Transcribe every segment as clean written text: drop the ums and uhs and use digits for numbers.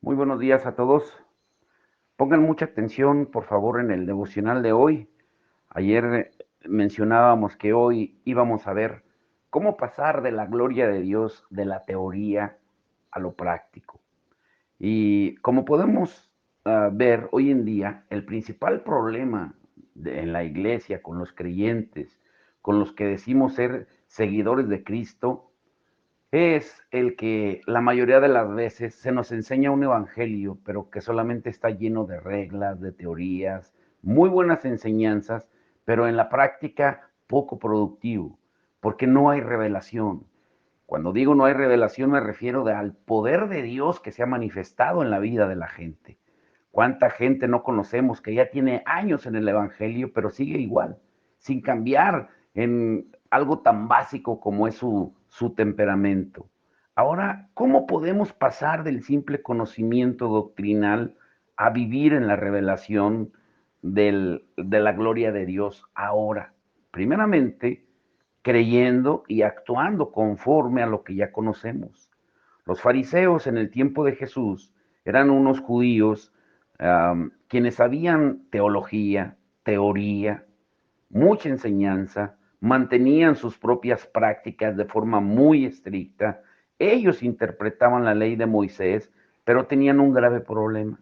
Muy buenos días a todos. Pongan mucha atención, por favor, en el devocional de hoy. Ayer mencionábamos que hoy íbamos a ver cómo pasar de la gloria de Dios, de la teoría a lo práctico. Y como podemos ver hoy en día, el principal problema en la iglesia, con los creyentes, con los que decimos ser seguidores de Cristo, es el que la mayoría de las veces se nos enseña un evangelio, pero que solamente está lleno de reglas, de teorías, muy buenas enseñanzas, pero en la práctica poco productivo, porque no hay revelación. Cuando digo no hay revelación me refiero al poder de Dios que se ha manifestado en la vida de la gente. ¿Cuánta gente no conocemos que ya tiene años en el evangelio, pero sigue igual, sin cambiar en algo tan básico como es su temperamento? Ahora, ¿cómo podemos pasar del simple conocimiento doctrinal a vivir en la revelación de la gloria de Dios ahora? Primeramente, creyendo y actuando conforme a lo que ya conocemos. Los fariseos en el tiempo de Jesús eran unos judíos quienes sabían teología, teoría, mucha enseñanza, mantenían sus propias prácticas de forma muy estricta. Ellos interpretaban la ley de Moisés, pero tenían un grave problema.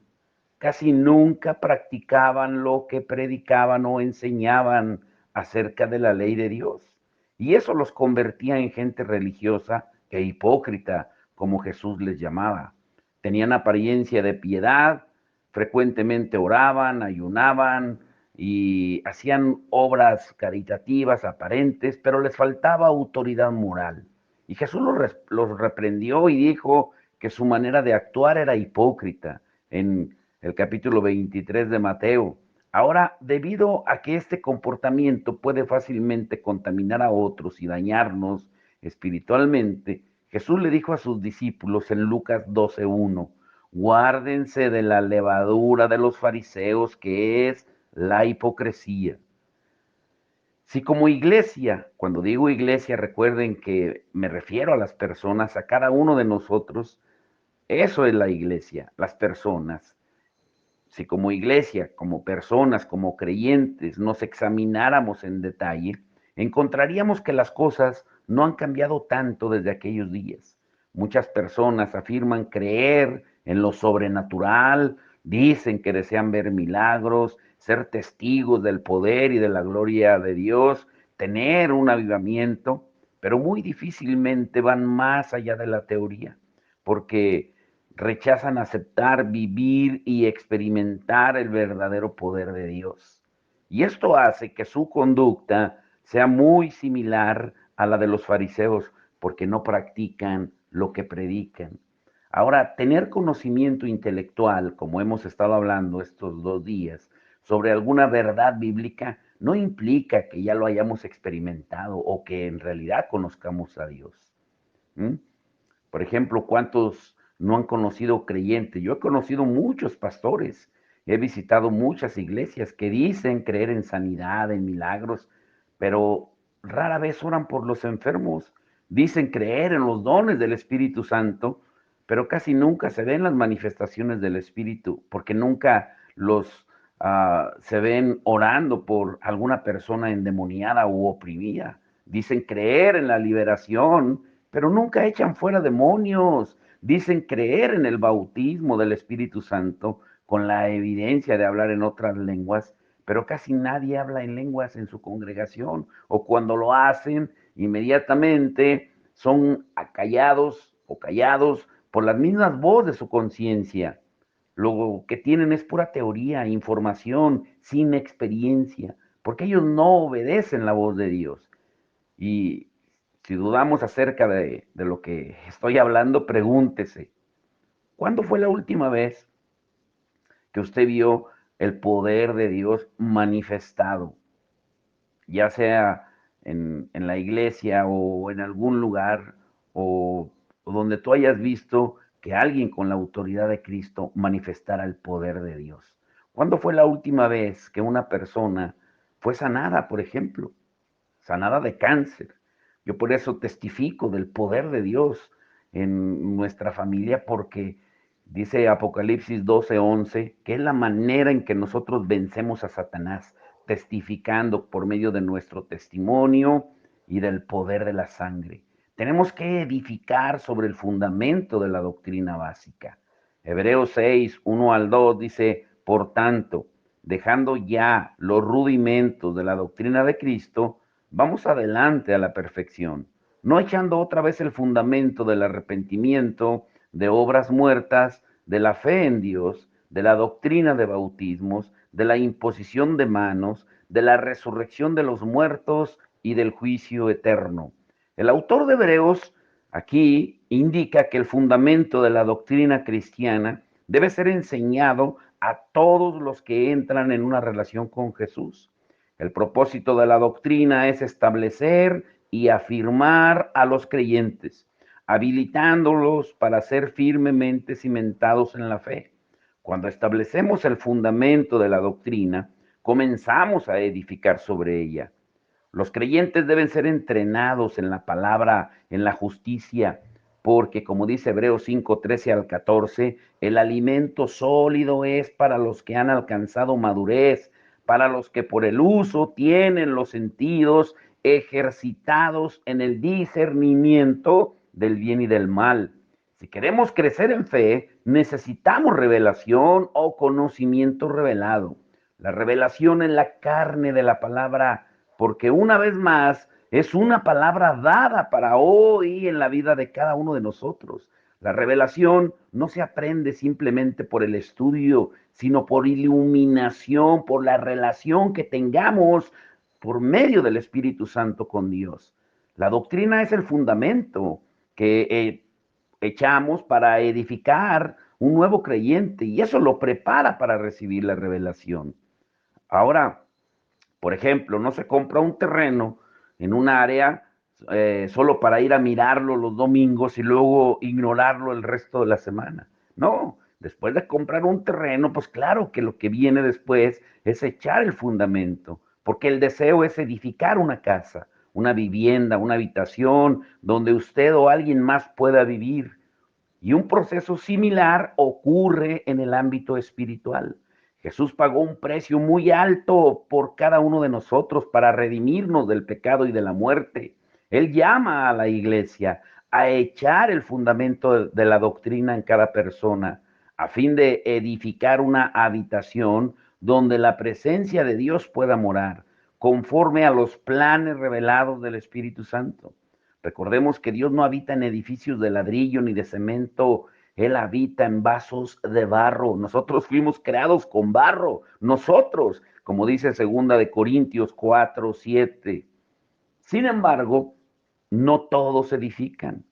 Casi nunca practicaban lo que predicaban o enseñaban acerca de la ley de Dios. Y eso los convertía en gente religiosa e hipócrita, como Jesús les llamaba. Tenían apariencia de piedad, frecuentemente oraban, ayunaban y hacían obras caritativas aparentes, pero les faltaba autoridad moral. Y Jesús los reprendió y dijo que su manera de actuar era hipócrita en el capítulo 23 de Mateo. Ahora, debido a que este comportamiento puede fácilmente contaminar a otros y dañarnos espiritualmente, Jesús le dijo a sus discípulos en Lucas 12:1, guárdense de la levadura de los fariseos, que es la hipocresía. Si como iglesia, cuando digo iglesia, recuerden que me refiero a las personas, a cada uno de nosotros, eso es la iglesia, las personas. Si como iglesia, como personas, como creyentes, nos examináramos en detalle, encontraríamos que las cosas no han cambiado tanto desde aquellos días. Muchas personas afirman creer en lo sobrenatural, dicen que desean ver milagros, ser testigos del poder y de la gloria de Dios, tener un avivamiento, pero muy difícilmente van más allá de la teoría, porque rechazan aceptar, vivir y experimentar el verdadero poder de Dios. Y esto hace que su conducta sea muy similar a la de los fariseos, porque no practican lo que predican. Ahora, tener conocimiento intelectual, como hemos estado hablando estos 2 días, sobre alguna verdad bíblica, no implica que ya lo hayamos experimentado o que en realidad conozcamos a Dios. ¿Mm? Por ejemplo, ¿cuántos no han conocido creyentes? Yo he conocido muchos pastores, he visitado muchas iglesias que dicen creer en sanidad, en milagros, pero rara vez oran por los enfermos. Dicen creer en los dones del Espíritu Santo, pero casi nunca se ven las manifestaciones del Espíritu, porque nunca los se ven orando por alguna persona endemoniada u oprimida. Dicen creer en la liberación, pero nunca echan fuera demonios. Dicen creer en el bautismo del Espíritu Santo con la evidencia de hablar en otras lenguas, pero casi nadie habla en lenguas en su congregación, o cuando lo hacen, inmediatamente son acallados o callados por las mismas voces de su conciencia. Lo que tienen es pura teoría, información, sin experiencia, porque ellos no obedecen la voz de Dios. Y si dudamos acerca de lo que estoy hablando, pregúntese, ¿cuándo fue la última vez que usted vio el poder de Dios manifestado? Ya sea en la iglesia o en algún lugar o donde tú hayas visto que alguien con la autoridad de Cristo manifestara el poder de Dios. ¿Cuándo fue la última vez que una persona fue sanada, por ejemplo? Sanada de cáncer. Yo por eso testifico del poder de Dios en nuestra familia, porque Dice Apocalipsis 12:11, que es la manera en que nosotros vencemos a Satanás, testificando por medio de nuestro testimonio y del poder de la sangre. Tenemos que edificar sobre el fundamento de la doctrina básica. Hebreos 6:1 al 2 dice, por tanto, dejando ya los rudimentos de la doctrina de Cristo, vamos adelante a la perfección, no echando otra vez el fundamento del arrepentimiento, de obras muertas, de la fe en Dios, de la doctrina de bautismos, de la imposición de manos, de la resurrección de los muertos y del juicio eterno. El autor de Hebreos aquí indica que el fundamento de la doctrina cristiana debe ser enseñado a todos los que entran en una relación con Jesús. El propósito de la doctrina es establecer y afirmar a los creyentes, habilitándolos para ser firmemente cimentados en la fe. Cuando establecemos el fundamento de la doctrina, comenzamos a edificar sobre ella. Los creyentes deben ser entrenados en la palabra, en la justicia, porque como dice Hebreos 5:13 al 14, el alimento sólido es para los que han alcanzado madurez, para los que por el uso tienen los sentidos ejercitados en el discernimiento del bien y del mal. Si queremos crecer en fe, necesitamos revelación o conocimiento revelado. La revelación en la carne de la palabra, porque una vez más es una palabra dada para hoy en la vida de cada uno de nosotros. La revelación no se aprende simplemente por el estudio, sino por iluminación, por la relación que tengamos por medio del Espíritu Santo con Dios. La doctrina es el fundamento que echamos para edificar un nuevo creyente y eso lo prepara para recibir la revelación. Ahora, por ejemplo, no se compra un terreno en un área solo para ir a mirarlo los domingos y luego ignorarlo el resto de la semana. No, después de comprar un terreno, pues claro que lo que viene después es echar el fundamento, porque el deseo es edificar una casa, una vivienda, una habitación donde usted o alguien más pueda vivir. Y un proceso similar ocurre en el ámbito espiritual. Jesús pagó un precio muy alto por cada uno de nosotros para redimirnos del pecado y de la muerte. Él llama a la iglesia a echar el fundamento de la doctrina en cada persona, a fin de edificar una habitación donde la presencia de Dios pueda morar, conforme a los planes revelados del Espíritu Santo. Recordemos que Dios no habita en edificios de ladrillo ni de cemento, Él habita en vasos de barro. Nosotros fuimos creados con barro, nosotros, como dice 2 Corintios 4:7. Sin embargo, no todos edifican,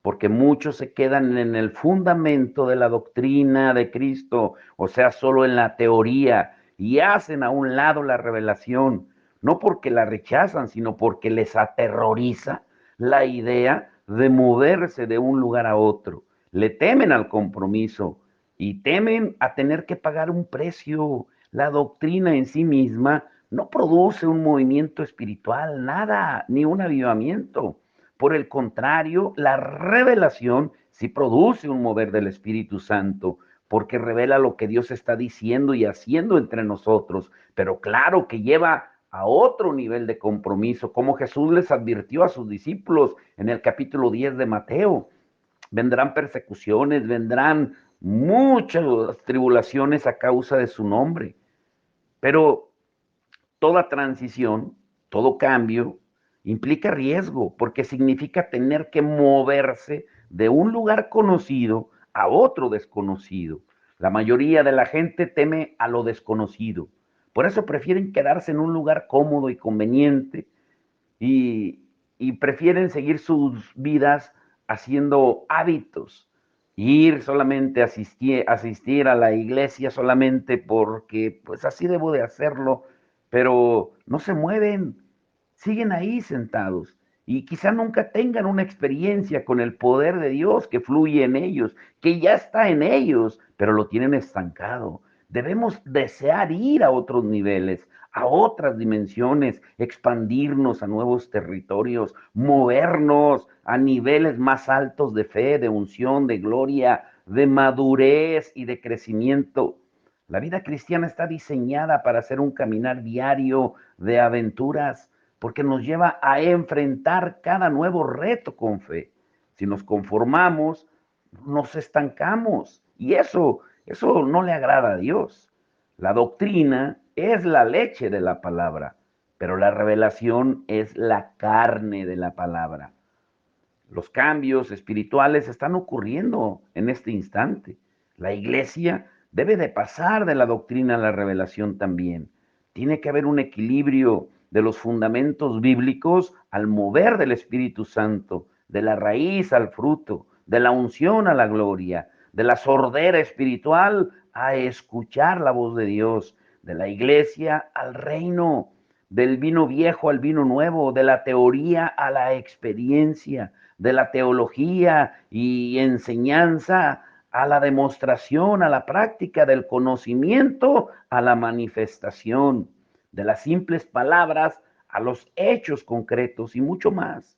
porque muchos se quedan en el fundamento de la doctrina de Cristo, o sea, solo en la teoría, y hacen a un lado la revelación, no porque la rechazan, sino porque les aterroriza la idea de moverse de un lugar a otro. Le temen al compromiso y temen a tener que pagar un precio. La doctrina en sí misma no produce un movimiento espiritual, nada, ni un avivamiento. Por el contrario, la revelación sí produce un mover del Espíritu Santo, porque revela lo que Dios está diciendo y haciendo entre nosotros, pero claro que lleva a otro nivel de compromiso, como Jesús les advirtió a sus discípulos en el capítulo 10 de Mateo. Vendrán persecuciones, vendrán muchas tribulaciones a causa de su nombre, pero toda transición, todo cambio, implica riesgo, porque significa tener que moverse de un lugar conocido a otro desconocido. La mayoría de la gente teme a lo desconocido. Por eso prefieren quedarse en un lugar cómodo y conveniente y, y prefieren seguir sus vidas haciendo hábitos, ir solamente a asistir a la iglesia solamente porque pues así debo de hacerlo, pero no se mueven, siguen ahí sentados y quizá nunca tengan una experiencia con el poder de Dios que fluye en ellos, que ya está en ellos, pero lo tienen estancado. Debemos desear ir a otros niveles, a otras dimensiones, expandirnos a nuevos territorios, movernos a niveles más altos de fe, de unción, de gloria, de madurez y de crecimiento. La vida cristiana está diseñada para ser un caminar diario de aventuras, porque nos lleva a enfrentar cada nuevo reto con fe. Si nos conformamos, nos estancamos, y eso no le agrada a Dios. La doctrina es la leche de la palabra, pero la revelación es la carne de la palabra. Los cambios espirituales están ocurriendo en este instante. La iglesia debe de pasar de la doctrina a la revelación también. Tiene que haber un equilibrio de los fundamentos bíblicos al mover del Espíritu Santo, de la raíz al fruto, de la unción a la gloria, de la sordera espiritual a escuchar la voz de Dios, de la iglesia al reino, del vino viejo al vino nuevo, de la teoría a la experiencia, de la teología y enseñanza a la demostración, a la práctica, del conocimiento a la manifestación, de las simples palabras a los hechos concretos y mucho más.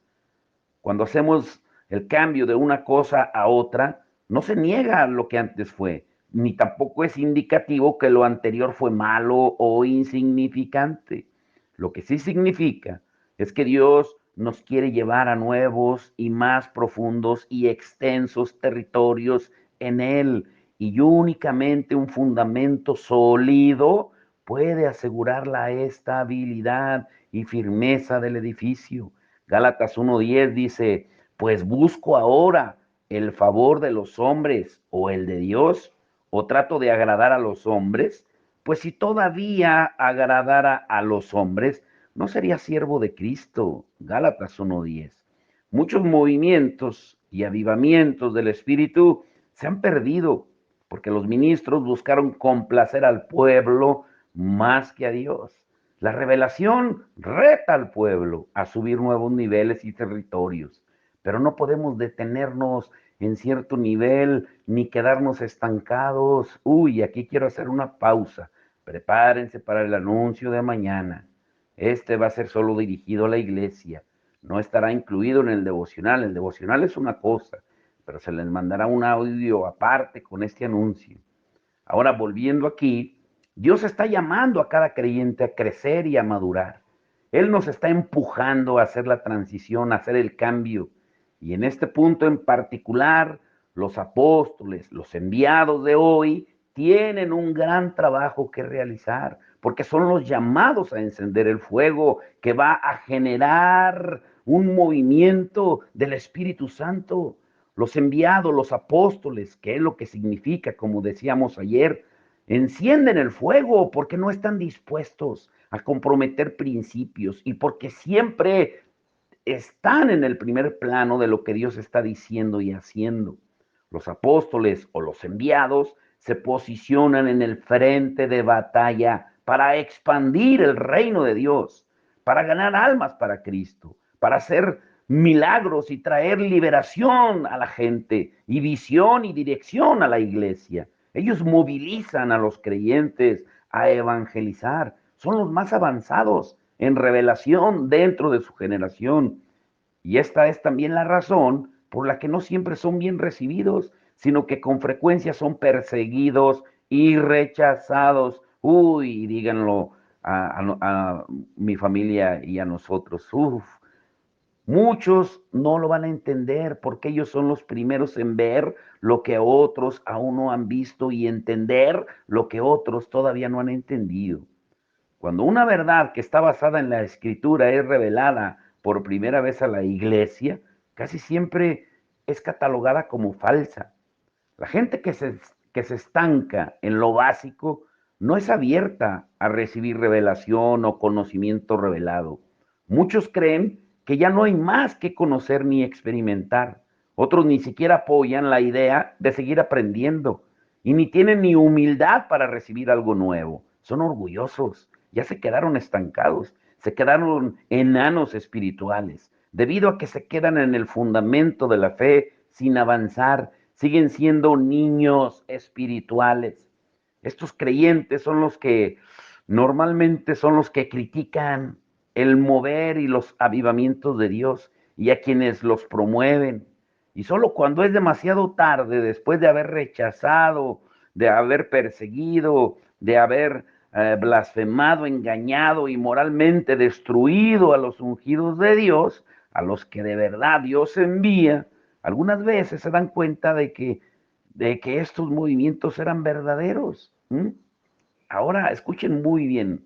Cuando hacemos el cambio de una cosa a otra, no se niega lo que antes fue, ni tampoco es indicativo que lo anterior fue malo o insignificante. Lo que sí significa es que Dios nos quiere llevar a nuevos y más profundos y extensos territorios en Él. Y únicamente un fundamento sólido puede asegurar la estabilidad y firmeza del edificio. Gálatas 1:10 dice, pues busco ahora el favor de los hombres o el de Dios, o trato de agradar a los hombres, pues si todavía agradara a los hombres, no sería siervo de Cristo. Gálatas 1:10. Muchos movimientos y avivamientos del Espíritu se han perdido porque los ministros buscaron complacer al pueblo más que a Dios. La revelación reta al pueblo a subir nuevos niveles y territorios, pero no podemos detenernos en cierto nivel ni quedarnos estancados. Uy, aquí quiero hacer una pausa. Prepárense para el anuncio de mañana. Este va a ser solo dirigido a la iglesia. No estará incluido en el devocional. El devocional es una cosa, pero se les mandará un audio aparte con este anuncio. Ahora, volviendo aquí, Dios está llamando a cada creyente a crecer y a madurar. Él nos está empujando a hacer la transición, a hacer el cambio. Y en este punto en particular, los apóstoles, los enviados de hoy, tienen un gran trabajo que realizar, porque son los llamados a encender el fuego que va a generar un movimiento del Espíritu Santo. Los enviados, los apóstoles, que es lo que significa, como decíamos ayer, encienden el fuego porque no están dispuestos a comprometer principios y porque siempre están en el primer plano de lo que Dios está diciendo y haciendo. Los apóstoles o los enviados se posicionan en el frente de batalla para expandir el reino de Dios, para ganar almas para Cristo, para hacer milagros y traer liberación a la gente y visión y dirección a la iglesia. Ellos movilizan a los creyentes a evangelizar. Son los más avanzados en revelación dentro de su generación. Y esta es también la razón por la que no siempre son bien recibidos, sino que con frecuencia son perseguidos y rechazados. Uy, díganlo a mi familia y a nosotros. Uf, muchos no lo van a entender porque ellos son los primeros en ver lo que otros aún no han visto y entender lo que otros todavía no han entendido. Cuando una verdad que está basada en la escritura es revelada por primera vez a la iglesia, casi siempre es catalogada como falsa. La gente que se estanca en lo básico no es abierta a recibir revelación o conocimiento revelado. Muchos creen que ya no hay más que conocer ni experimentar. Otros ni siquiera apoyan la idea de seguir aprendiendo y ni tienen ni humildad para recibir algo nuevo. Son orgullosos, ya se quedaron estancados, se quedaron enanos espirituales, debido a que se quedan en el fundamento de la fe sin avanzar, siguen siendo niños espirituales. Estos creyentes son los que normalmente son los que critican el mover y los avivamientos de Dios y a quienes los promueven. Y solo cuando es demasiado tarde, después de haber rechazado, de haber perseguido, de haber blasfemado, engañado y moralmente destruido a los ungidos de Dios, a los que de verdad Dios envía, algunas veces se dan cuenta de que estos movimientos eran verdaderos. Ahora, escuchen muy bien.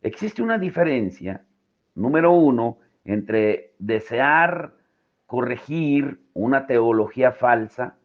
Existe una diferencia, número uno, entre desear corregir una teología falsa,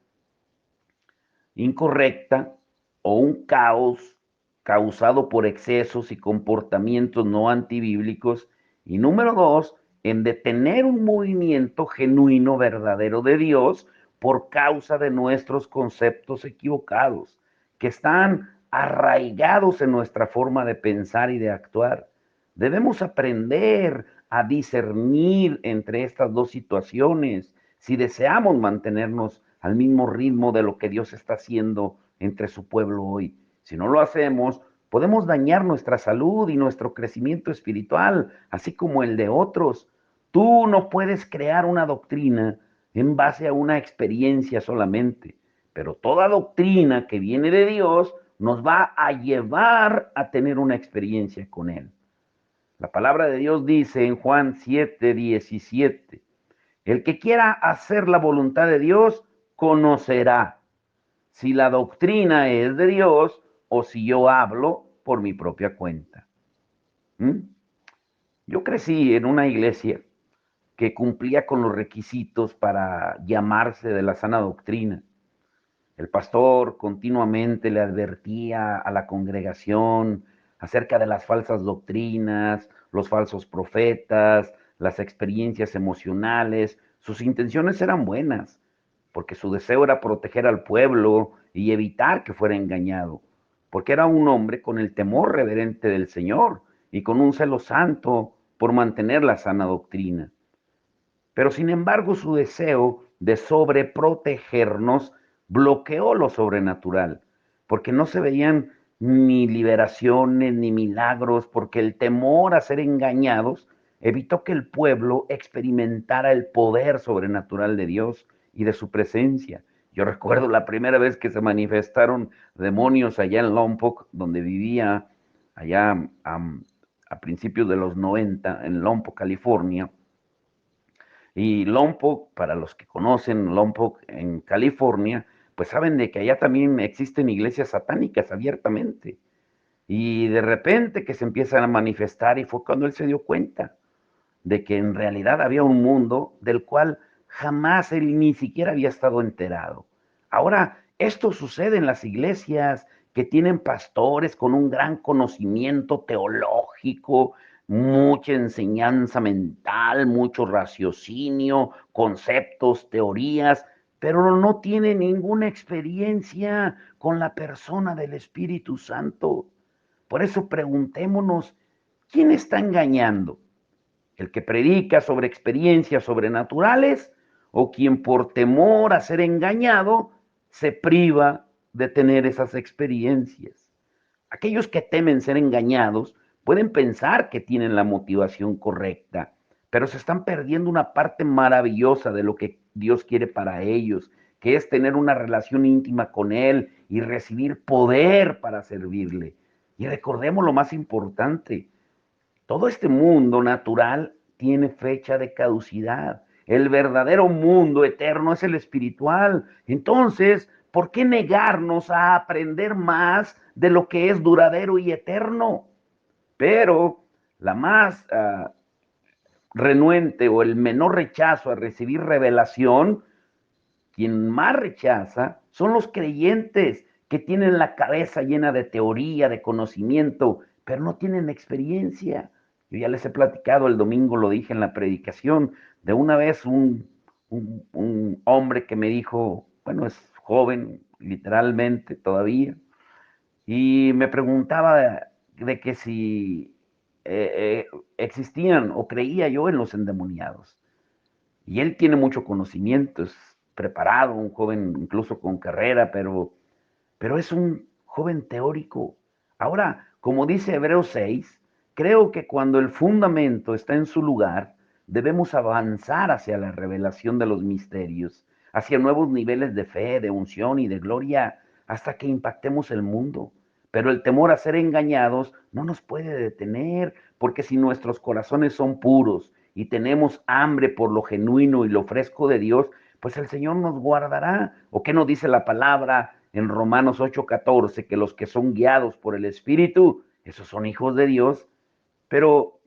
incorrecta, o un caos causado por excesos y comportamientos no antibíblicos, y número dos, en detener un movimiento genuino, verdadero de Dios por causa de nuestros conceptos equivocados, que están arraigados en nuestra forma de pensar y de actuar. Debemos aprender a discernir entre estas dos situaciones si deseamos mantenernos al mismo ritmo de lo que Dios está haciendo entre su pueblo hoy. Si no lo hacemos, podemos dañar nuestra salud y nuestro crecimiento espiritual, así como el de otros. Tú no puedes crear una doctrina en base a una experiencia solamente, pero toda doctrina que viene de Dios nos va a llevar a tener una experiencia con Él. La palabra de Dios dice en Juan 7:17, el que quiera hacer la voluntad de Dios, conocerá si la doctrina es de Dios o si yo hablo por mi propia cuenta. ¿Mm? Yo crecí en una iglesia que cumplía con los requisitos para llamarse de la sana doctrina. El pastor continuamente le advertía a la congregación acerca de las falsas doctrinas, los falsos profetas, las experiencias emocionales. Sus intenciones eran buenas, porque su deseo era proteger al pueblo y evitar que fuera engañado, porque era un hombre con el temor reverente del Señor y con un celo santo por mantener la sana doctrina. Pero sin embargo, su deseo de sobreprotegernos bloqueó lo sobrenatural, porque no se veían ni liberaciones ni milagros, porque el temor a ser engañados evitó que el pueblo experimentara el poder sobrenatural de Dios y de su presencia. Yo recuerdo la primera vez que se manifestaron demonios allá en Lompoc, donde vivía allá a principios de los 90, en Lompoc, California. Y Lompoc, para los que conocen Lompoc en California, pues saben de que allá también existen iglesias satánicas abiertamente. Y de repente que se empiezan a manifestar y fue cuando él se dio cuenta de que en realidad había un mundo del cual jamás él ni siquiera había estado enterado. Ahora, esto sucede en las iglesias que tienen pastores con un gran conocimiento teológico, mucha enseñanza mental, mucho raciocinio, conceptos, teorías, pero no tiene ninguna experiencia con la persona del Espíritu Santo. Por eso preguntémonos, ¿quién está engañando? ¿El que predica sobre experiencias sobrenaturales o quien por temor a ser engañado se priva de tener esas experiencias? Aquellos que temen ser engañados pueden pensar que tienen la motivación correcta, pero se están perdiendo una parte maravillosa de lo que Dios quiere para ellos, que es tener una relación íntima con Él y recibir poder para servirle. Y recordemos lo más importante, todo este mundo natural tiene fecha de caducidad. El verdadero mundo eterno es el espiritual. Entonces, ¿por qué negarnos a aprender más de lo que es duradero y eterno? Pero la más renuente o el menor rechazo a recibir revelación, quien más rechaza son los creyentes que tienen la cabeza llena de teoría, de conocimiento, pero no tienen experiencia. Yo ya les he platicado, el domingo lo dije en la predicación, de una vez un hombre que me dijo, bueno, es joven, literalmente todavía, y me preguntaba de que si existían o creía yo en los endemoniados. Y él tiene mucho conocimiento, es preparado, un joven incluso con carrera, pero es un joven teórico. Ahora, como dice Hebreos 6, creo que cuando el fundamento está en su lugar, debemos avanzar hacia la revelación de los misterios. hacia nuevos niveles de fe, de unción y de gloria, hasta que impactemos el mundo. Pero el temor a ser engañados no nos puede detener, porque si nuestros corazones son puros y tenemos hambre por lo genuino y lo fresco de Dios, pues el Señor nos guardará. ¿O qué nos dice la palabra en Romanos 8:14? Que los que son guiados por el Espíritu, esos son hijos de Dios. Pero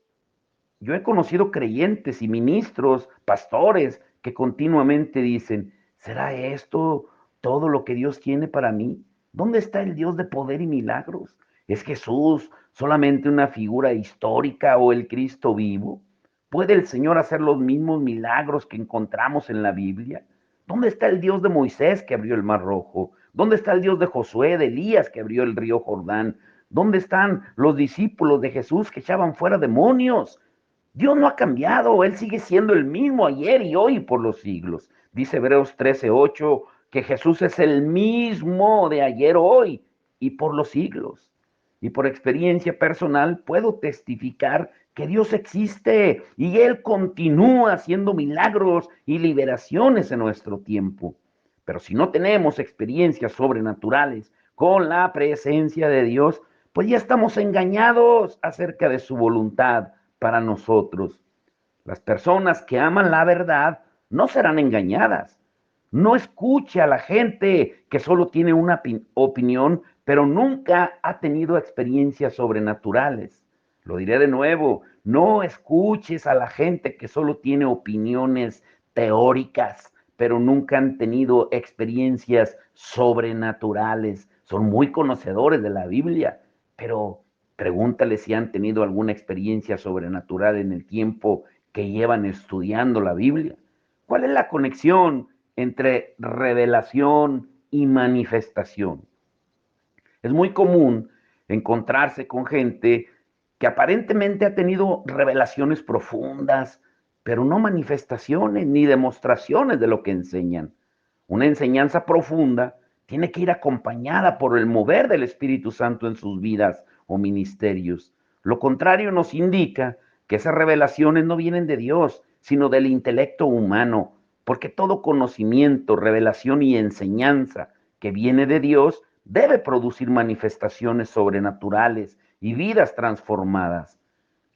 yo he conocido creyentes y ministros, pastores, que continuamente dicen, ¿será esto todo lo que Dios tiene para mí? ¿Dónde está el Dios de poder y milagros? ¿Es Jesús solamente una figura histórica o el Cristo vivo? ¿Puede el Señor hacer los mismos milagros que encontramos en la Biblia? ¿Dónde está el Dios de Moisés que abrió el Mar Rojo? ¿Dónde está el Dios de Josué, de Elías que abrió el río Jordán? ¿Dónde están los discípulos de Jesús que echaban fuera demonios? Dios no ha cambiado, Él sigue siendo el mismo ayer y hoy por los siglos. Dice Hebreos 13:8 que Jesús es el mismo de ayer, hoy y por los siglos. Y por experiencia personal puedo testificar que Dios existe y Él continúa haciendo milagros y liberaciones en nuestro tiempo. Pero si no tenemos experiencias sobrenaturales con la presencia de Dios, pues ya estamos engañados acerca de su voluntad para nosotros. Las personas que aman la verdad no serán engañadas. No escuche a la gente que solo tiene una opinión, pero nunca ha tenido experiencias sobrenaturales. Lo diré de nuevo, no escuches a la gente que solo tiene opiniones teóricas, pero nunca han tenido experiencias sobrenaturales. Son muy conocedores de la Biblia, pero pregúntale si han tenido alguna experiencia sobrenatural en el tiempo que llevan estudiando la Biblia. ¿Cuál es la conexión entre revelación y manifestación? Es muy común encontrarse con gente que aparentemente ha tenido revelaciones profundas, pero no manifestaciones ni demostraciones de lo que enseñan. Una enseñanza profunda tiene que ir acompañada por el mover del Espíritu Santo en sus vidas o ministerios. Lo contrario nos indica que esas revelaciones no vienen de Dios, sino del intelecto humano, porque todo conocimiento, revelación y enseñanza que viene de Dios debe producir manifestaciones sobrenaturales y vidas transformadas.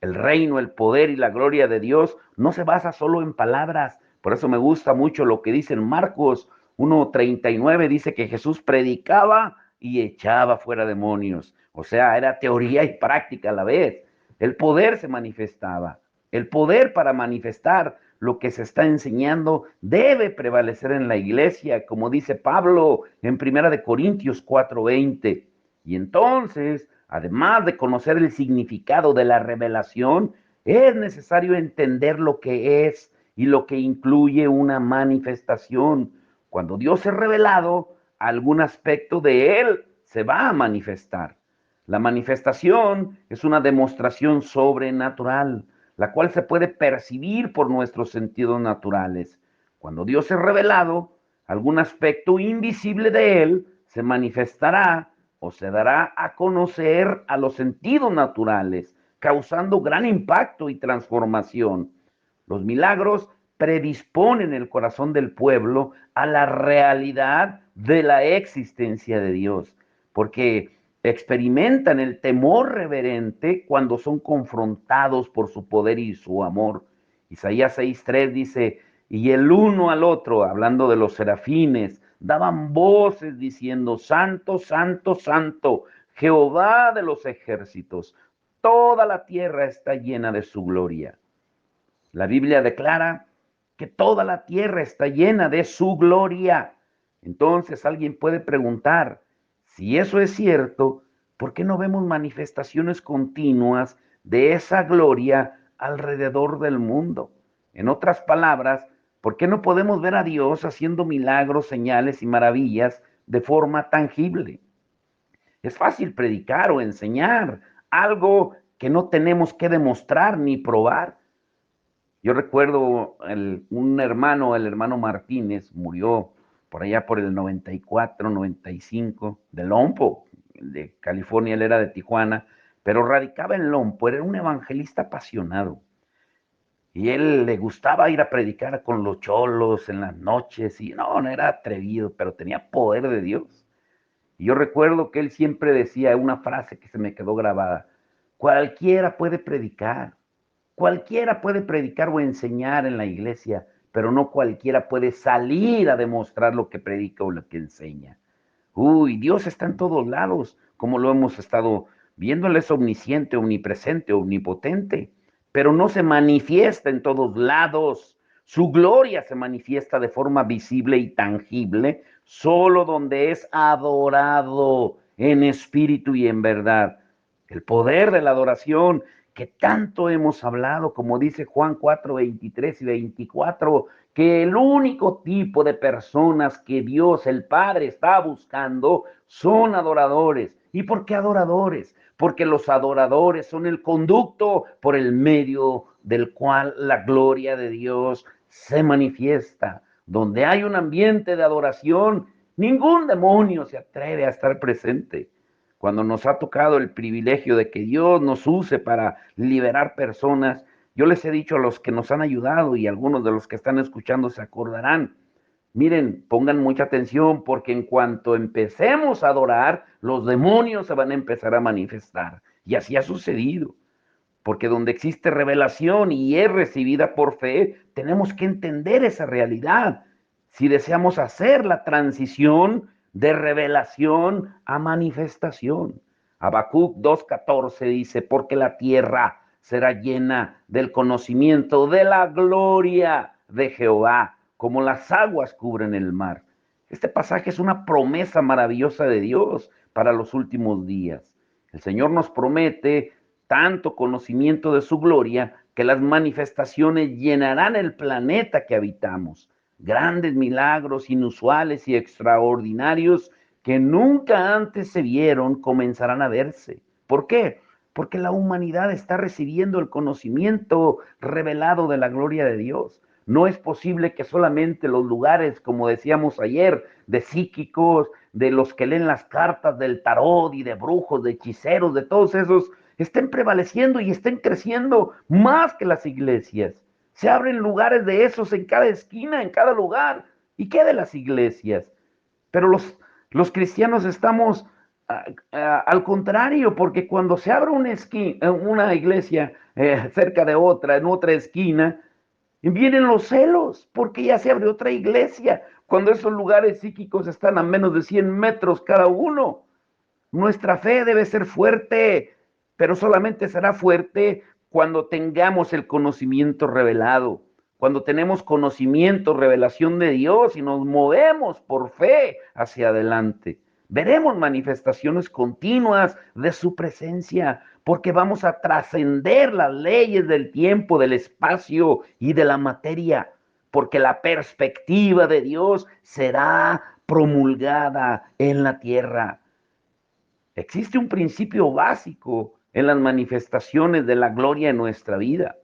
El reino, el poder y la gloria de Dios no se basa solo en palabras. Por eso me gusta mucho lo que dice en Marcos 1:39, dice que Jesús predicaba y echaba fuera demonios. O sea, era teoría y práctica a la vez. El poder se manifestaba. El poder para manifestar lo que se está enseñando debe prevalecer en la iglesia, como dice Pablo en 1 Corintios 4:20. Y entonces, además de conocer el significado de la revelación, es necesario entender lo que es y lo que incluye una manifestación. Cuando Dios es revelado, algún aspecto de Él se va a manifestar. La manifestación es una demostración sobrenatural, la cual se puede percibir por nuestros sentidos naturales. Cuando Dios es revelado, algún aspecto invisible de Él se manifestará o se dará a conocer a los sentidos naturales, causando gran impacto y transformación. Los milagros predisponen el corazón del pueblo a la realidad de la existencia de Dios, porque experimentan el temor reverente cuando son confrontados por su poder y su amor. Isaías 6:3 dice, y el uno al otro, hablando de los serafines, daban voces diciendo, Santo, Santo, Santo, Jehová de los ejércitos, toda la tierra está llena de su gloria. La Biblia declara que toda la tierra está llena de su gloria. Entonces alguien puede preguntar, si eso es cierto, ¿por qué no vemos manifestaciones continuas de esa gloria alrededor del mundo? En otras palabras, ¿por qué no podemos ver a Dios haciendo milagros, señales y maravillas de forma tangible? Es fácil predicar o enseñar algo que no tenemos que demostrar ni probar. Yo recuerdo un hermano, el hermano Martínez, murió por allá por el 94, 95, de Lompo, de California, él era de Tijuana, pero radicaba en Lompo, era un evangelista apasionado. Y él le gustaba ir a predicar con los cholos en las noches, y no era atrevido, pero tenía poder de Dios. Y yo recuerdo que él siempre decía una frase que se me quedó grabada: cualquiera puede predicar o enseñar en la iglesia, pero no cualquiera puede salir a demostrar lo que predica o lo que enseña. Uy, Dios está en todos lados, como lo hemos estado viendo. Él es omnisciente, omnipresente, omnipotente, pero no se manifiesta en todos lados. Su gloria se manifiesta de forma visible y tangible solo donde es adorado en espíritu y en verdad. El poder de la adoración que tanto hemos hablado, como dice Juan 4, 23 y 24, que el único tipo de personas que Dios el Padre está buscando son adoradores. ¿Y por qué adoradores? Porque los adoradores son el conducto por el medio del cual la gloria de Dios se manifiesta. Donde hay un ambiente de adoración, ningún demonio se atreve a estar presente. Cuando nos ha tocado el privilegio de que Dios nos use para liberar personas, yo les he dicho a los que nos han ayudado, y algunos de los que están escuchando se acordarán: miren, pongan mucha atención, porque en cuanto empecemos a adorar, los demonios se van a empezar a manifestar. Y así ha sucedido, porque donde existe revelación y es recibida por fe, tenemos que entender esa realidad si deseamos hacer la transición de revelación a manifestación. Habacuc 2:14 dice: porque la tierra será llena del conocimiento de la gloria de Jehová, como las aguas cubren el mar. Este pasaje es una promesa maravillosa de Dios para los últimos días. El Señor nos promete tanto conocimiento de su gloria que las manifestaciones llenarán el planeta que habitamos. Grandes milagros inusuales y extraordinarios que nunca antes se vieron comenzarán a verse. ¿Por qué? Porque la humanidad está recibiendo el conocimiento revelado de la gloria de Dios. No es posible que solamente los lugares, como decíamos ayer, de psíquicos, de los que leen las cartas del tarot y de brujos, de hechiceros, de todos esos, estén prevaleciendo y estén creciendo más que las iglesias. Se abren lugares de esos en cada esquina, en cada lugar. ¿Y qué de las iglesias? Pero los cristianos estamos al contrario, porque cuando se abre una iglesia cerca de otra, en otra esquina, vienen los celos, porque ya se abre otra iglesia, cuando esos lugares psíquicos están a menos de 100 metros cada uno. Nuestra fe debe ser fuerte, pero solamente será fuerte cuando tengamos el conocimiento revelado, cuando tenemos conocimiento, revelación de Dios y nos movemos por fe hacia adelante. Veremos manifestaciones continuas de su presencia, porque vamos a trascender las leyes del tiempo, del espacio y de la materia, porque la perspectiva de Dios será promulgada en la tierra. Existe un principio básico en las manifestaciones de la gloria en nuestra vida.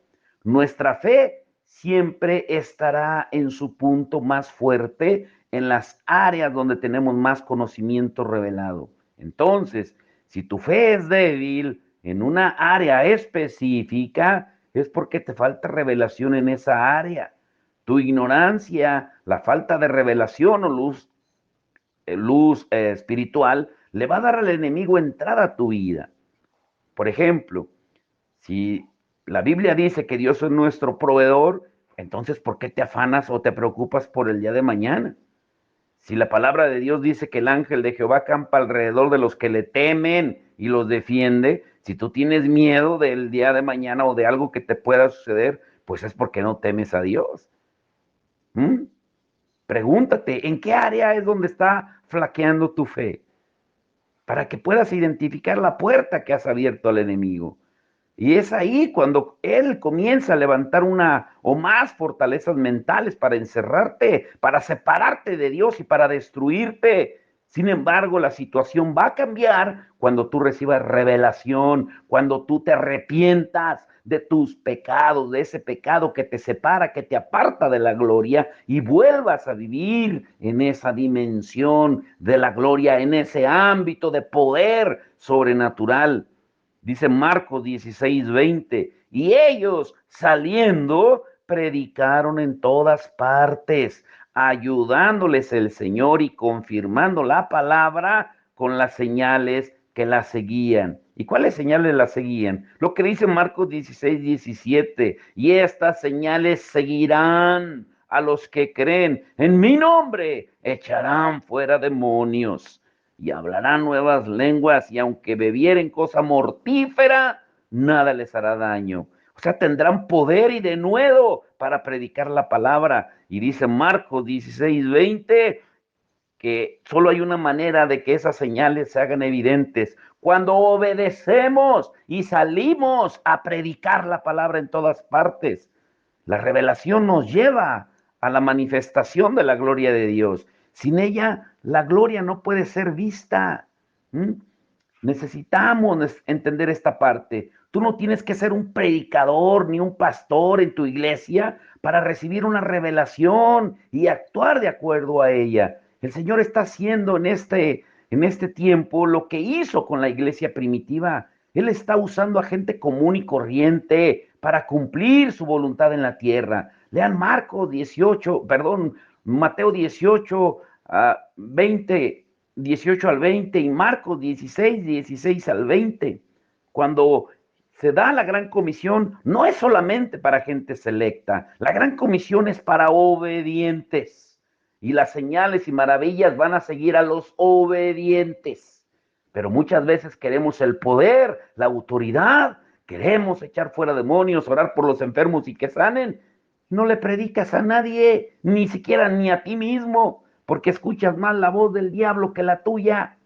Nuestra fe siempre estará en su punto más fuerte en las áreas donde tenemos más conocimiento revelado. Entonces, si tu fe es débil en una área específica, es porque te falta revelación en esa área. Tu ignorancia, la falta de revelación o luz espiritual, le va a dar al enemigo entrada a tu vida. Por ejemplo, si la Biblia dice que Dios es nuestro proveedor, entonces ¿por qué te afanas o te preocupas por el día de mañana? Si la palabra de Dios dice que el ángel de Jehová campa alrededor de los que le temen y los defiende, si tú tienes miedo del día de mañana o de algo que te pueda suceder, pues es porque no temes a Dios. ¿Mm? Pregúntate, ¿en qué área es donde está flaqueando tu fe? Para que puedas identificar la puerta que has abierto al enemigo. Y es ahí cuando él comienza a levantar una o más fortalezas mentales para encerrarte, para separarte de Dios y para destruirte. Sin embargo, la situación va a cambiar cuando tú recibas revelación, cuando tú te arrepientas de tus pecados, de ese pecado que te separa, que te aparta de la gloria, y vuelvas a vivir en esa dimensión de la gloria, en ese ámbito de poder sobrenatural. Dice Marcos 16:20, y ellos saliendo predicaron en todas partes, ayudándoles el Señor y confirmando la palabra con las señales que la seguían. ¿Y cuáles señales la seguían? Lo que dice Marcos 16:17, y estas señales seguirán a los que creen. En mi nombre echarán fuera demonios y hablarán nuevas lenguas, y aunque bebieren cosa mortífera, nada les hará daño. O sea, tendrán poder y denuedo para predicar la palabra. Y dice Marcos 16:20 que solo hay una manera de que esas señales se hagan evidentes: cuando obedecemos y salimos a predicar la palabra en todas partes. La revelación nos lleva a la manifestación de la gloria de Dios. Sin ella, la gloria no puede ser vista. ¿Mm? Necesitamos entender esta parte. Tú no tienes que ser un predicador ni un pastor en tu iglesia para recibir una revelación y actuar de acuerdo a ella. El Señor está haciendo en este tiempo lo que hizo con la iglesia primitiva. Él está usando a gente común y corriente para cumplir su voluntad en la tierra. Lean Mateo 18, 20, 18 al 20 y Marcos 16, 16 al 20. Cuando se da la gran comisión, no es solamente para gente selecta, la gran comisión es para obedientes. Y las señales y maravillas van a seguir a los obedientes. Pero muchas veces queremos el poder, la autoridad, queremos echar fuera demonios, orar por los enfermos y que sanen. No le predicas a nadie, ni siquiera ni a ti mismo, porque escuchas más la voz del diablo que la tuya.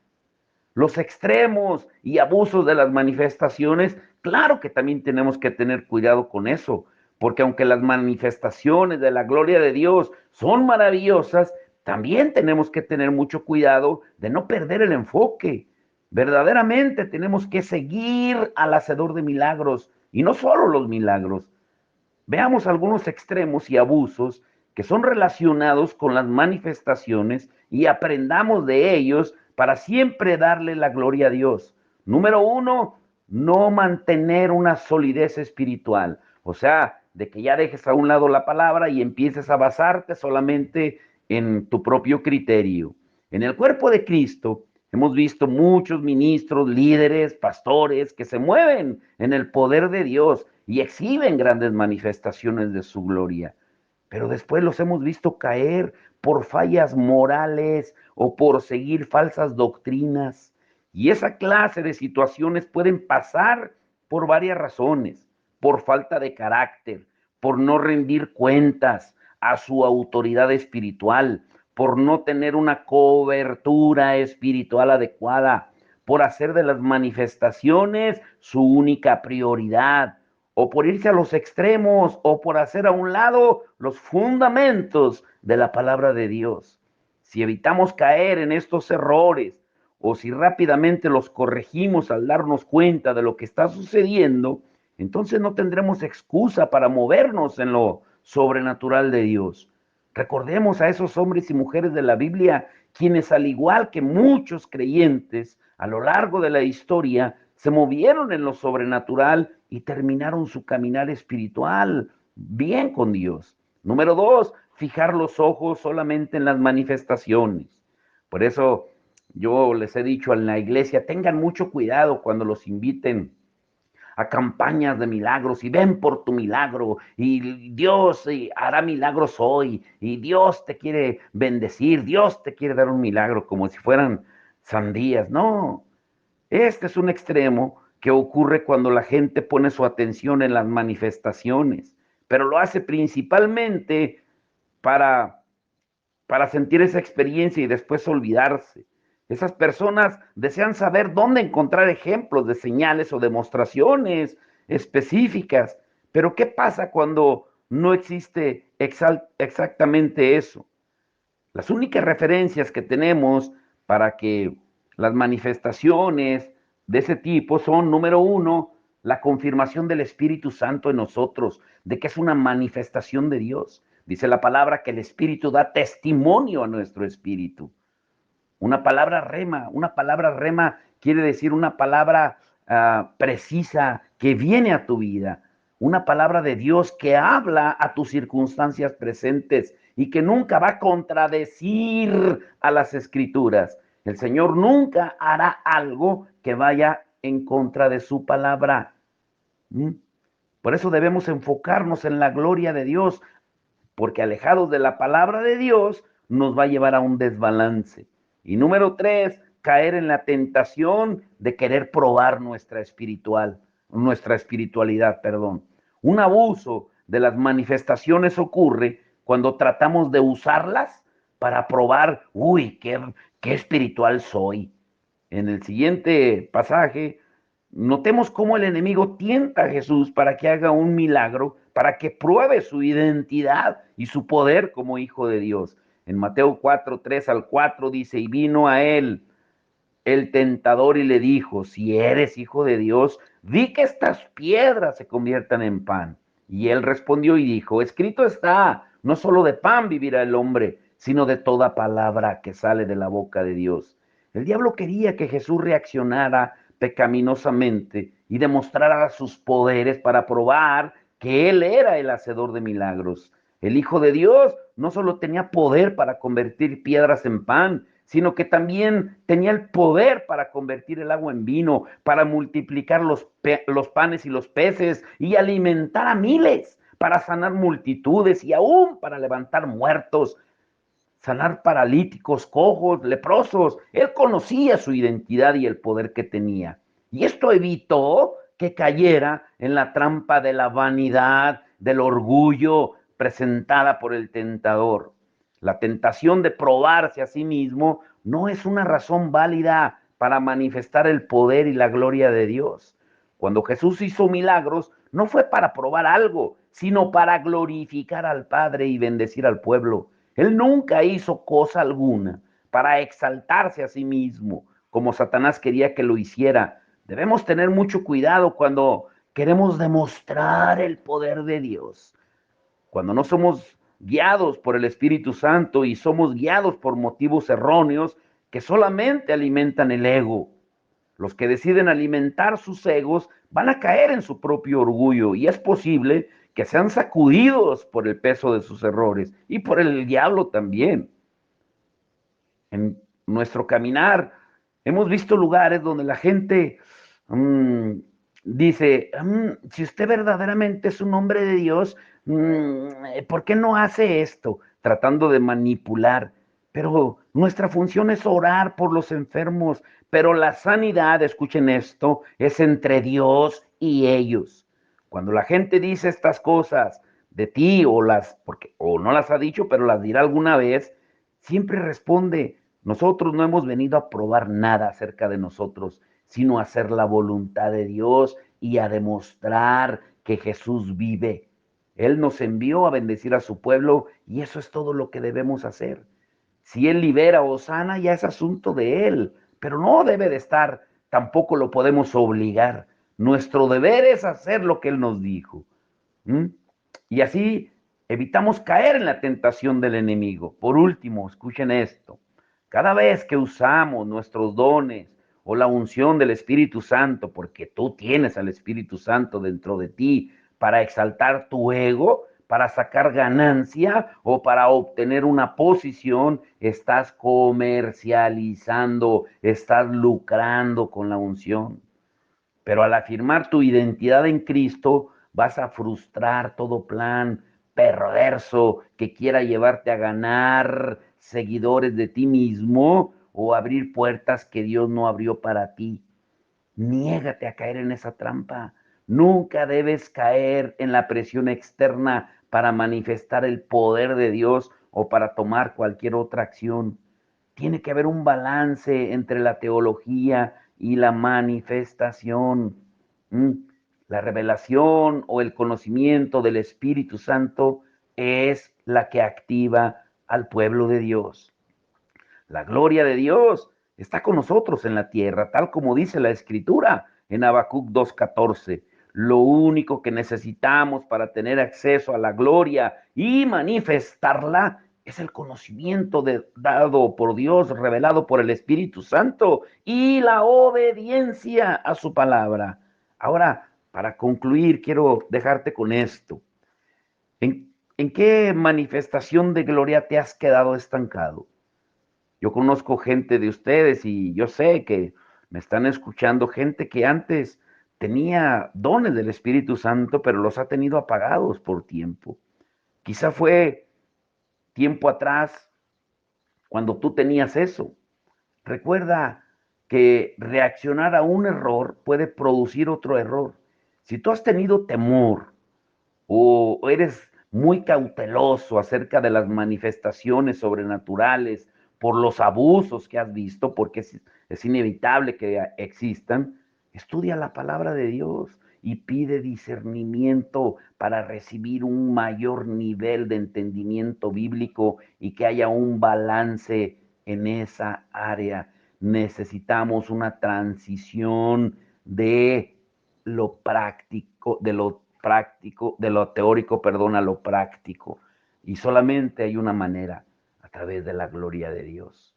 Los extremos y abusos de las manifestaciones, claro que también tenemos que tener cuidado con eso, porque aunque las manifestaciones de la gloria de Dios son maravillosas, también tenemos que tener mucho cuidado de no perder el enfoque. Verdaderamente tenemos que seguir al hacedor de milagros, y no solo los milagros. Veamos algunos extremos y abusos que son relacionados con las manifestaciones y aprendamos de ellos para siempre darle la gloria a Dios. Número uno, no mantener una solidez espiritual. O sea, de que ya dejes a un lado la palabra y empieces a basarte solamente en tu propio criterio. En el cuerpo de Cristo hemos visto muchos ministros, líderes, pastores que se mueven en el poder de Dios y exhiben grandes manifestaciones de su gloria. Pero después los hemos visto caer por fallas morales o por seguir falsas doctrinas. Y esa clase de situaciones pueden pasar por varias razones: por falta de carácter, por no rendir cuentas a su autoridad espiritual, por no tener una cobertura espiritual adecuada, por hacer de las manifestaciones su única prioridad, o por irse a los extremos, o por hacer a un lado los fundamentos de la palabra de Dios. Si evitamos caer en estos errores, o si rápidamente los corregimos al darnos cuenta de lo que está sucediendo, entonces no tendremos excusa para movernos en lo sobrenatural de Dios. Recordemos a esos hombres y mujeres de la Biblia, quienes al igual que muchos creyentes a lo largo de la historia, se movieron en lo sobrenatural y terminaron su caminar espiritual bien con Dios. Número dos, fijar los ojos solamente en las manifestaciones. Por eso yo les he dicho en la iglesia, tengan mucho cuidado cuando los inviten a campañas de milagros y ven por tu milagro y Dios hará milagros hoy y Dios te quiere bendecir, Dios te quiere dar un milagro, como si fueran sandías. No, este es un extremo que ocurre cuando la gente pone su atención en las manifestaciones, pero lo hace principalmente para, para sentir esa experiencia y después olvidarse. Esas personas desean saber dónde encontrar ejemplos de señales o demostraciones específicas, pero ¿qué pasa cuando no existe exactamente eso? Las únicas referencias que tenemos para que las manifestaciones de ese tipo son: número uno, la confirmación del Espíritu Santo en nosotros, de que es una manifestación de Dios. Dice la palabra que el Espíritu da testimonio a nuestro espíritu. Una palabra rema quiere decir una palabra precisa que viene a tu vida, una palabra de Dios que habla a tus circunstancias presentes y que nunca va a contradecir a las escrituras. El Señor nunca hará algo que vaya en contra de su palabra. ¿Mm? Por eso debemos enfocarnos en la gloria de Dios, porque alejados de la palabra de Dios nos va a llevar a un desbalance. Y número 3, caer en la tentación de querer probar nuestra espiritualidad, perdón. Un abuso de las manifestaciones ocurre cuando tratamos de usarlas para probar, uy, qué espiritual soy. En el siguiente pasaje, notemos cómo el enemigo tienta a Jesús para que haga un milagro, para que pruebe su identidad y su poder como hijo de Dios. En Mateo 4, 3 al 4 dice, y vino a él el tentador y le dijo, si eres hijo de Dios, di que estas piedras se conviertan en pan. Y él respondió y dijo, escrito está, no solo de pan vivirá el hombre, sino de toda palabra que sale de la boca de Dios. El diablo quería que Jesús reaccionara pecaminosamente y demostrara sus poderes para probar que él era el hacedor de milagros. El Hijo de Dios no solo tenía poder para convertir piedras en pan, sino que también tenía el poder para convertir el agua en vino, para multiplicar los panes y los peces y alimentar a miles, para sanar multitudes y aún para levantar muertos, sanar paralíticos, cojos, leprosos. Él conocía su identidad y el poder que tenía. Y esto evitó que cayera en la trampa de la vanidad, del orgullo presentada por el tentador. La tentación de probarse a sí mismo no es una razón válida para manifestar el poder y la gloria de Dios. Cuando Jesús hizo milagros, no fue para probar algo, sino para glorificar al Padre y bendecir al pueblo. Él nunca hizo cosa alguna para exaltarse a sí mismo, como Satanás quería que lo hiciera. Debemos tener mucho cuidado cuando queremos demostrar el poder de Dios. Cuando no somos guiados por el Espíritu Santo y somos guiados por motivos erróneos que solamente alimentan el ego. Los que deciden alimentar sus egos van a caer en su propio orgullo y es posible que sean sacudidos por el peso de sus errores y por el diablo también. En nuestro caminar hemos visto lugares donde la gente dice, si usted verdaderamente es un hombre de Dios, ¿por qué no hace esto? Tratando de manipular. Pero nuestra función es orar por los enfermos, pero la sanidad, escuchen esto, es entre Dios y ellos. Cuando la gente dice estas cosas de ti o no las ha dicho, pero las dirá alguna vez, siempre responde, nosotros no hemos venido a probar nada acerca de nosotros, sino a hacer la voluntad de Dios y a demostrar que Jesús vive. Él nos envió a bendecir a su pueblo y eso es todo lo que debemos hacer. Si Él libera o sana, ya es asunto de Él, pero no debe de estar, tampoco lo podemos obligar. Nuestro deber es hacer lo que Él nos dijo. ¿Mm? Y así evitamos caer en la tentación del enemigo. Por último, escuchen esto. Cada vez que usamos nuestros dones o la unción del Espíritu Santo, porque tú tienes al Espíritu Santo dentro de ti, para exaltar tu ego, para sacar ganancia o para obtener una posición, estás comercializando, estás lucrando con la unción. Pero al afirmar tu identidad en Cristo, vas a frustrar todo plan perverso que quiera llevarte a ganar seguidores de ti mismo o abrir puertas que Dios no abrió para ti. Niégate a caer en esa trampa. Nunca debes caer en la presión externa para manifestar el poder de Dios o para tomar cualquier otra acción. Tiene que haber un balance entre la teología y la manifestación. ¿Mm? La revelación o el conocimiento del Espíritu Santo es la que activa al pueblo de Dios. La gloria de Dios está con nosotros en la tierra, tal como dice la Escritura en Habacuc 2:14. Lo único que necesitamos para tener acceso a la gloria y manifestarla es el conocimiento dado por Dios, revelado por el Espíritu Santo y la obediencia a su palabra. Ahora, para concluir, quiero dejarte con esto. ¿En qué manifestación de gloria te has quedado estancado? Yo conozco gente de ustedes y yo sé que me están escuchando gente que antes tenía dones del Espíritu Santo, pero los ha tenido apagados por tiempo. Quizá fue tiempo atrás cuando tú tenías eso. Recuerda que reaccionar a un error puede producir otro error. Si tú has tenido temor o eres muy cauteloso acerca de las manifestaciones sobrenaturales por los abusos que has visto, porque es inevitable que existan, estudia la palabra de Dios y pide discernimiento para recibir un mayor nivel de entendimiento bíblico y que haya un balance en esa área. Necesitamos una transición de lo práctico, de lo teórico, perdón, a lo práctico. Y solamente hay una manera, a través de la gloria de Dios.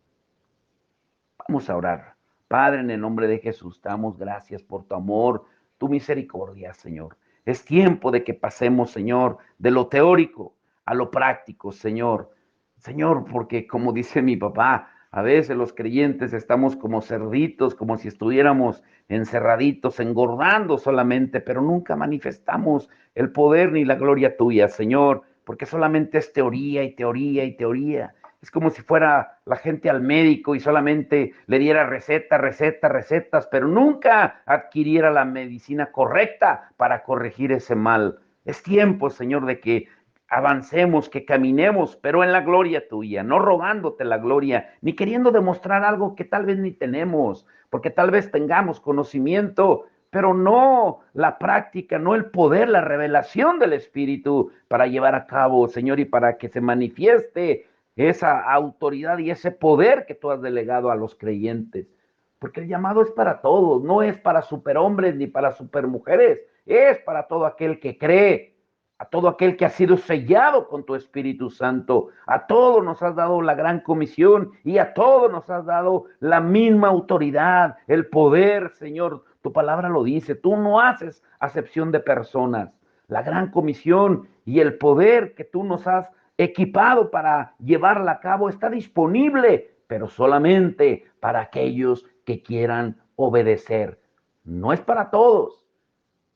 Vamos a orar. Padre, en el nombre de Jesús, te damos gracias por tu amor, tu misericordia, Señor. Es tiempo de que pasemos, Señor, de lo teórico a lo práctico, Señor. Señor, porque como dice mi papá, a veces los creyentes estamos como cerditos, como si estuviéramos encerraditos, engordando solamente, pero nunca manifestamos el poder ni la gloria tuya, Señor, porque solamente es teoría y teoría y teoría. Es como si fuera la gente al médico y solamente le diera recetas, pero nunca adquiriera la medicina correcta para corregir ese mal. Es tiempo, Señor, de que avancemos, que caminemos, pero en la gloria tuya, no rogándote la gloria, ni queriendo demostrar algo que tal vez ni tenemos, porque tal vez tengamos conocimiento, pero no la práctica, no el poder, la revelación del Espíritu para llevar a cabo, Señor, y para que se manifieste esa autoridad y ese poder que tú has delegado a los creyentes. Porque el llamado es para todos, no es para superhombres ni para supermujeres, es para todo aquel que cree, a todo aquel que ha sido sellado con tu Espíritu Santo. A todos nos has dado la gran comisión y a todos nos has dado la misma autoridad, el poder, Señor. Tu palabra lo dice, tú no haces acepción de personas. La gran comisión y el poder que tú nos has equipado para llevarla a cabo está disponible, pero solamente para aquellos que quieran obedecer. No es para todos,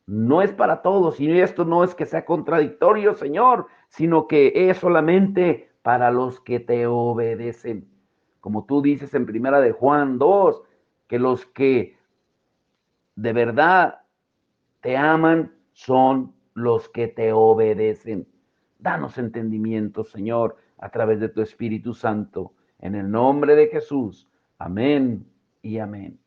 no es para todos, y esto no es que sea contradictorio, Señor, sino que es solamente para los que te obedecen. Como tú dices en primera de Juan 2, que los que de verdad te aman son los que te obedecen. Danos entendimiento, Señor, a través de tu Espíritu Santo. En el nombre de Jesús. Amén y amén.